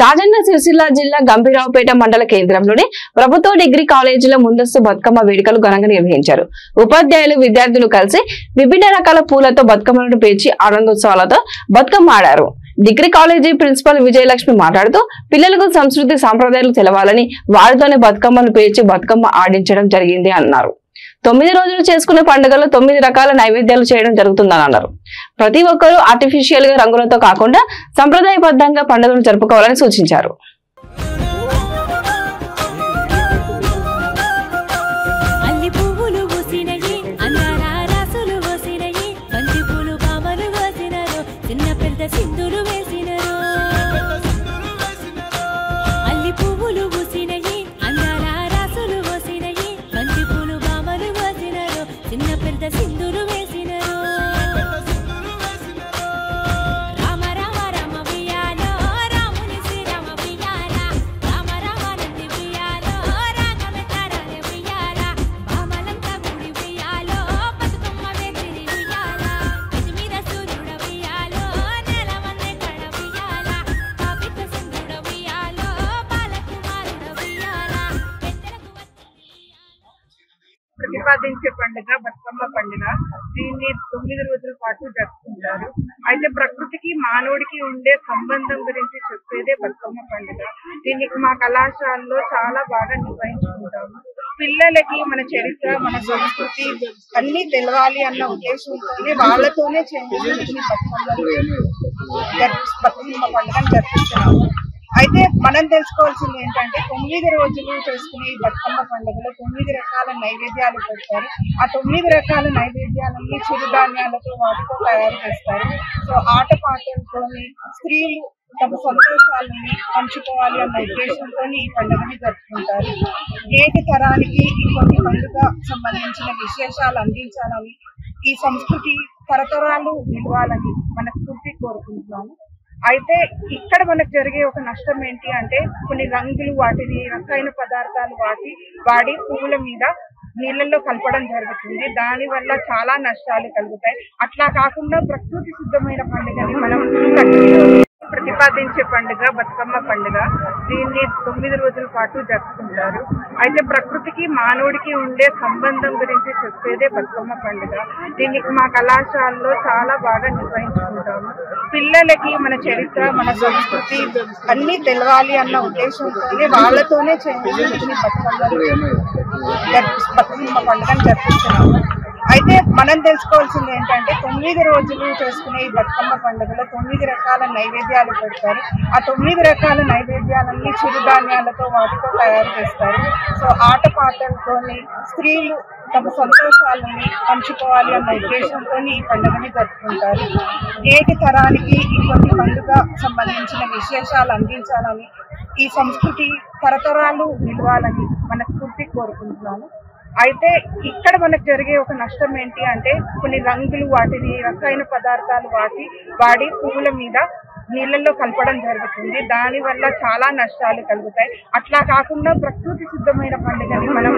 రాజన్న సిరిసిల్ల జిల్లా గంభీరావుపేట మండల కేంద్రంలోని ప్రభుత్వ డిగ్రీ కాలేజీలో ముందస్తు బతుకమ్మ వేడుకలు ఘనంగా నిర్వహించారు. ఉపాధ్యాయులు విద్యార్థులు కలిసి విభిన్న రకాల పూలతో బతుకమ్మలను పేర్చి ఆనందోత్సవాలతో బతుకమ్మ ఆడారు. డిగ్రీ కాలేజీ ప్రిన్సిపల్ విజయలక్ష్మి మాట్లాడుతూ పిల్లలకు సంస్కృతి సాంప్రదాయాలు తెలవాలని వారితోనే బతుకమ్మను పేర్చి బతుకమ్మ ఆడించడం జరిగింది అన్నారు. 9 రోజులు చేసుకునే పండుగలో 9 రకాల నైవేద్యాలు చేయడం జరుగుతుందని అన్నారు. ప్రతి ఒక్కరూ ఆర్టిఫిషియల్ గా రంగులతో కాకుండా సంప్రదాయబద్ధంగా పండుగను జరుపుకోవాలని సూచించారు. ప్రతిపాదించే పండుగ బతుకమ్మ పండుగ. దీన్ని 9 రోజుల పాటు జరుపుకుంటారు. అయితే ప్రకృతికి మానవుడికి ఉండే సంబంధం గురించి చెప్పేదే బతుకమ్మ పండుగ. దీన్ని మా కళాశాలలో చాలా బాగా నిర్వహించుకుంటాము. పిల్లలకి మన చరిత్ర, మన సంస్కృతి అన్ని తెలవాలి అన్న ఉద్దేశంతోనే వాళ్ళతోనే బతుకమ్మ పండుగను జరిపిస్తున్నాము. అయితే మనం తెలుసుకోవాల్సింది ఏంటంటే 9 రోజులు చేసుకునే ఈ బతుకమ్మ పండుగలో 9 రకాల నైవేద్యాలు పెడతారు. ఆ 9 రకాల నైవేద్యాలన్నీ చిరుధాన్యాలతో వాటితో తయారు చేస్తారు. సో ఆటపాటలతోని స్త్రీలు తమ సంతోషాలని పంచుకోవాలి అన్న ఉద్దేశంతో ఈ పండుగని జరుపుకుంటారు. నేటి తరానికి ఈ కొన్ని పండుగ సంబంధించిన విశేషాలు అందించాలని, ఈ సంస్కృతి తరతరాలు నిలవాలని మనస్ఫూర్తి కోరుకుంటున్నాను. అయితే ఇక్కడ మనకు జరిగే ఒక నష్టం ఏంటి అంటే కొన్ని రంగులు, వాటిని రసాయన పదార్థాలు వాడి పువ్వుల మీద నీళ్ళల్లో కలపడం జరుగుతుంది. దాని వల్ల చాలా నష్టాలు కలుగుతాయి. అట్లా కాకుండా ప్రకృతి సిద్ధమైన పండుగని మనం ప్రతిపాదించే పండుగ బతుకమ్మ పండుగ. దీన్ని 9 రోజుల పాటు జరుపుకుంటారు. అయితే ప్రకృతికి మానవుడికి ఉండే సంబంధం గురించి చెప్పేదే బతుకమ్మ పండుగ. దీన్ని మా కళాశాలలో చాలా బాగా నిర్వహించుకుంటాము. పిల్లలకి మన చరిత్ర, మన సంస్కృతి అన్ని తెలవాలి అన్న ఉద్దేశంతోనే వాళ్ళతోనే బతుకమ్మ పండుగను జరిపిస్తున్నాము. అయితే మనం తెలుసుకోవాల్సింది ఏంటంటే 9 రోజులు చేసుకునే ఈ బతుకమ్మ పండుగలో 9 రకాల నైవేద్యాలు పెడతారు. ఆ 9 రకాల నైవేద్యాలన్నీ చిరుధాన్యాలతో వాటితో తయారు చేస్తారు. సో ఆటపాటలతోని స్త్రీలు తమ సంతోషాలని పంచుకోవాలి అన్న ఉద్దేశంతో ఈ పండుగని జరుపుకుంటారు. నేటి తరానికి ఈ కొన్ని పండుగ సంబంధించిన విశేషాలు అందించాలని, ఈ సంస్కృతి తరతరాలు నిలవాలని మనస్ఫూర్తి కోరుకుంటున్నాను. అయితే ఇక్కడ మనకు జరిగే ఒక నష్టం ఏంటి అంటే కొన్ని రంగులు, వాటిని రసాయన పదార్థాలు వాడి పువ్వుల మీద నీళ్ళల్లో కలపడం జరుగుతుంది. దాని వల్ల చాలా నష్టాలు కలుగుతాయి. అట్లా కాకుండా ప్రకృతి సిద్ధమైన పండుగని మనం